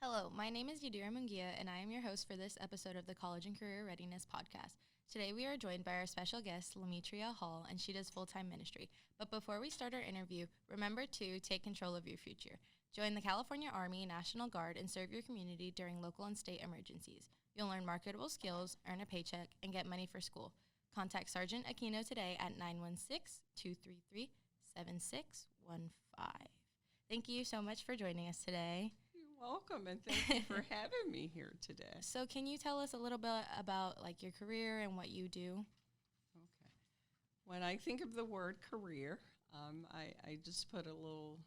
Hello, my name is Yadira Mungia, and I am your host for this episode of the College and Career Readiness podcast. Today we are joined by our special guest, Lameteria Hall, and she does full-time ministry. But before we start our interview, remember to take control of your future. Join the California Army National Guard and serve your community during local and state emergencies. You'll learn marketable skills, earn a paycheck, and get money for school. Contact Sergeant Aquino today at 916-233-7615. Thank you so much for joining us today. Welcome, and thank you for having me here today. So can you tell us a little bit about your career and what you do? Okay. When I think of the word career, I just put a little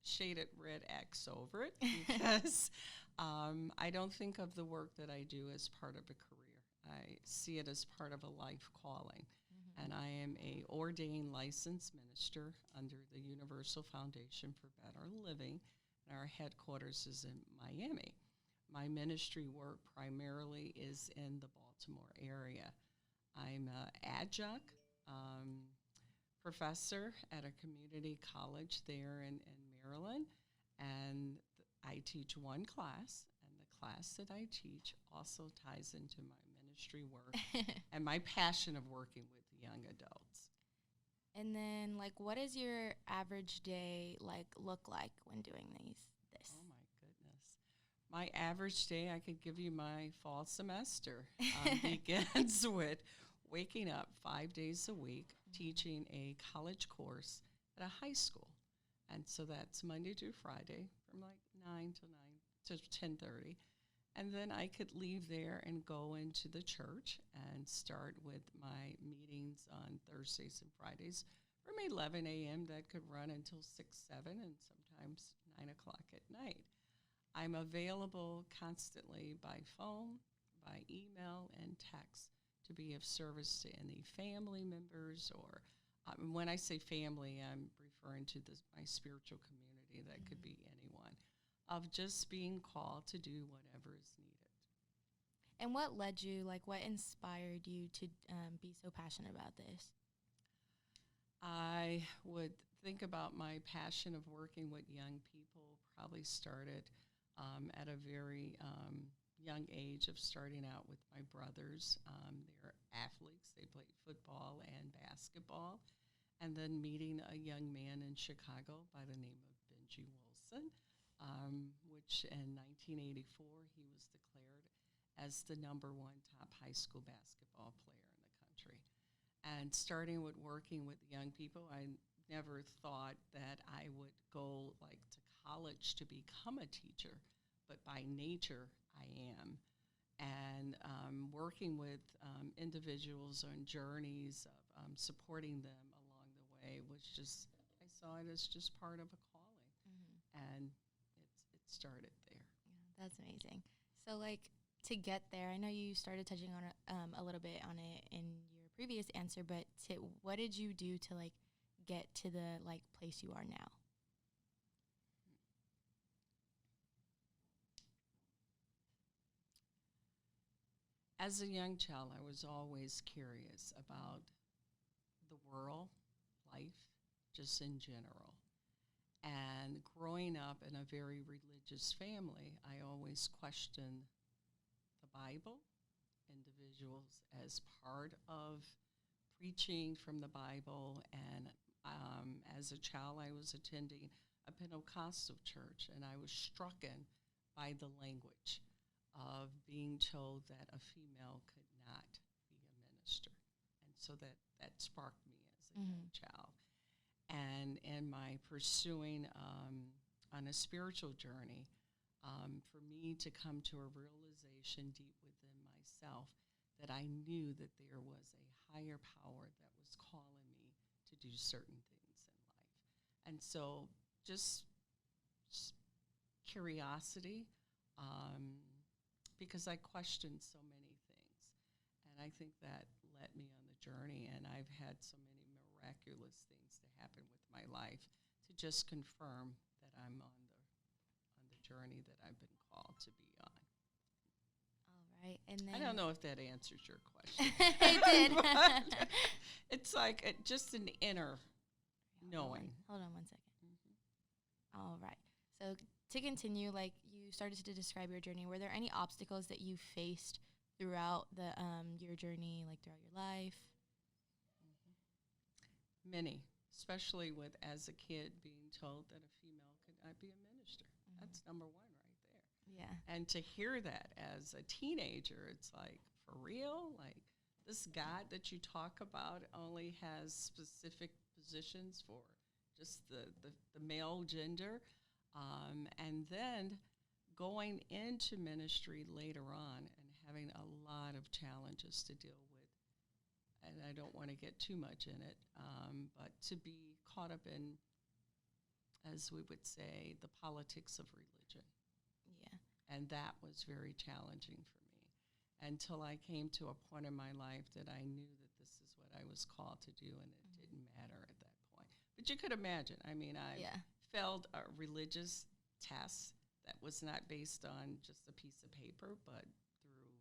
shaded red X over it because I don't think of the work that I do as part of a career. I see it as part of a life calling. Mm-hmm. And I am a ordained licensed minister under the Universal Foundation for Better Living. Our headquarters is in Miami. My ministry work primarily is in the Baltimore area. I'm an adjunct professor at a community college there in Maryland, and I teach one class, and the class that I teach also ties into my ministry work and my passion of working with young adults. And then, what does your average day, look like when doing this? Oh, my goodness. My average day, I could give you my fall semester. Begins with waking up 5 days a week, teaching a college course at a high school. And so that's Monday through Friday from 9 to 10:30. And then I could leave there and go into the church and start with my meetings on Thursdays and Fridays from 11 a.m. that could run until 6, 7, and sometimes 9 o'clock at night. I'm available constantly by phone, by email, and text to be of service to any family members or when I say family, I'm referring to my spiritual community. That could be anyone. Of just being called to do whatever is needed. And what led you, what inspired you to be so passionate about this? I would think about my passion of working with young people probably started at a very young age of starting out with my brothers. They're athletes. They played football and basketball. And then meeting a young man in Chicago by the name of Benji Wilson, which in 1984 he was declared as the #1 top high school basketball player in the country. And starting with working with young people, I never thought that I would go to college to become a teacher, but by nature I am. And working with individuals on journeys of supporting them along the way was just, I saw it as just part of a calling. Mm-hmm. And it started there. Yeah, that's amazing. So to get there, I know you started touching on it a little bit on it in your previous answer, but what did you do to get to the place you are now? As a young child, I was always curious about the world, life, just in general. And growing up in a very religious family, I always questioned the Bible, individuals as part of preaching from the Bible. And as a child, I was attending a Pentecostal church, and I was strucken by the language of being told that a female could not be a minister. And so that sparked me as a young child. And in my pursuing on a spiritual journey, for me to come to a realization deep within myself that I knew that there was a higher power that was calling me to do certain things in life. And so just curiosity, because I questioned so many things. And I think that led me on the journey, and I've had so many miraculous things to happen with my life to just confirm that I'm on the journey that I've been called to be on. All right. And then I don't know if that answers your question. It did. It's just an inner knowing. Hold on 1 second. Mm-hmm. All right. So to continue, you you started to describe your journey, were there any obstacles that you faced throughout your journey, like throughout your life? Many, especially with as a kid being told that a female could not be a minister. That's number one right there. Yeah. And to hear that as a teenager, it's like, for real? Like, this God that you talk about only has specific positions for just the male gender. And then going into ministry later on and having a lot of challenges to deal with. And I don't want to get too much in it, but to be caught up in, as we would say, the politics of religion. Yeah. And that was very challenging for me until I came to a point in my life that I knew that this is what I was called to do, and it didn't matter at that point. But you could imagine, I mean, I failed a religious test that was not based on just a piece of paper, but through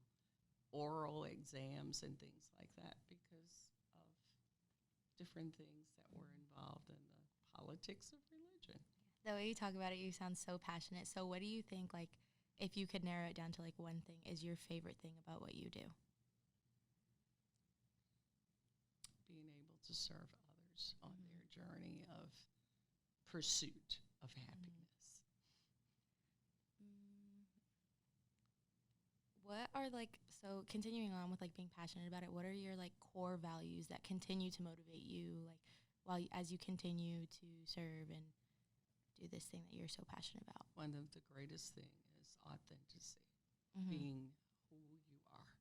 oral exams and things like that because of different things that were involved in the politics of religion. The way you talk about it, you sound so passionate. So what do you think, like, if you could narrow it down to, like, one thing, is your favorite thing about what you do? Being able to serve others on their journey of pursuit of happiness. What are, like, so continuing on with, like, being passionate about it, what are your, like, core values that continue to motivate you, like, as you continue to serve and do this thing that you're so passionate about? One of the greatest things is authenticity, being who you are,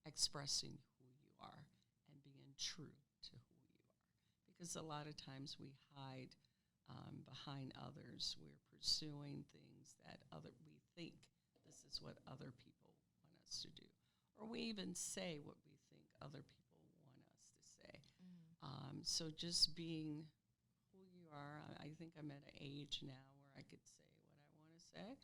expressing who you are, and being true to who you are. Because a lot of times we hide behind others. We're pursuing things that we think this is what other people want us to do. Or we even say what we think other people want us to say. So just being who you are, I think I'm at an age now where I could say what I want to say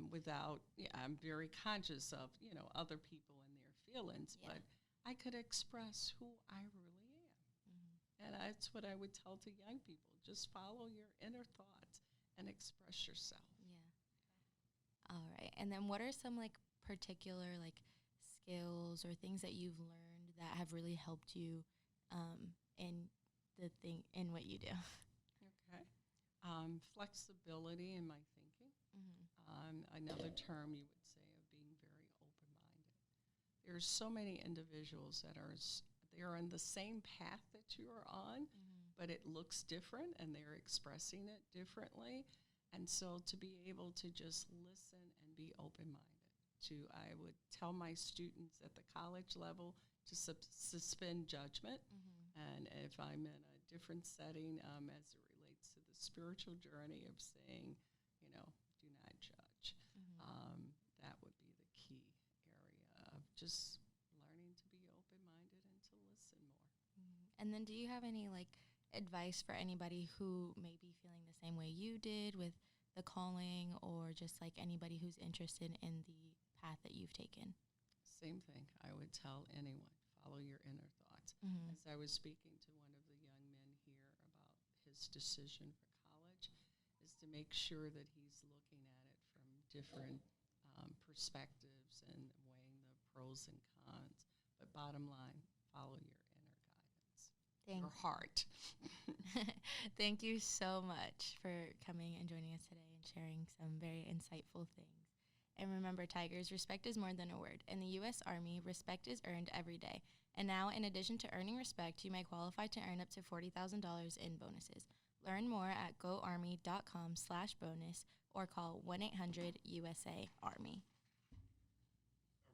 without, I'm very conscious of, other people and their feelings, but I could express who I really am. And that's what I would tell to young people. Just follow your inner thoughts and express yourself. Yeah. All right. And then what are some, like, particular, like, skills or things that you've learned that have really helped you in what you do? Okay. Flexibility in my thinking. Another term you would say of being very open-minded. There's so many individuals that they're on the same path that you are on, but it looks different and they're expressing it differently. And so to be able to just listen and be open-minded. I would tell my students at the college level to suspend judgment. And if I'm in a different setting as it relates to the spiritual journey of saying, do not judge. That would be the key area of just learning to be open-minded and to listen more. And then do you have any, like, advice for anybody who may be feeling the same way you did with the calling, or just, like, anybody who's interested in the path that you've taken? Same thing. I would tell anyone, follow your inner thoughts. As I was speaking to one of the young men here about his decision for college, is to make sure that he's looking at it from different perspectives and weighing the pros and cons. But bottom line, follow your inner guidance, your heart. Thank you so much for coming and joining us today and sharing some very insightful things. And remember, Tigers, respect is more than a word. In the U.S. Army, respect is earned every day. And now, in addition to earning respect, you may qualify to earn up to $40,000 in bonuses. Learn more at goarmy.com/bonus or call 1-800-USA-ARMY.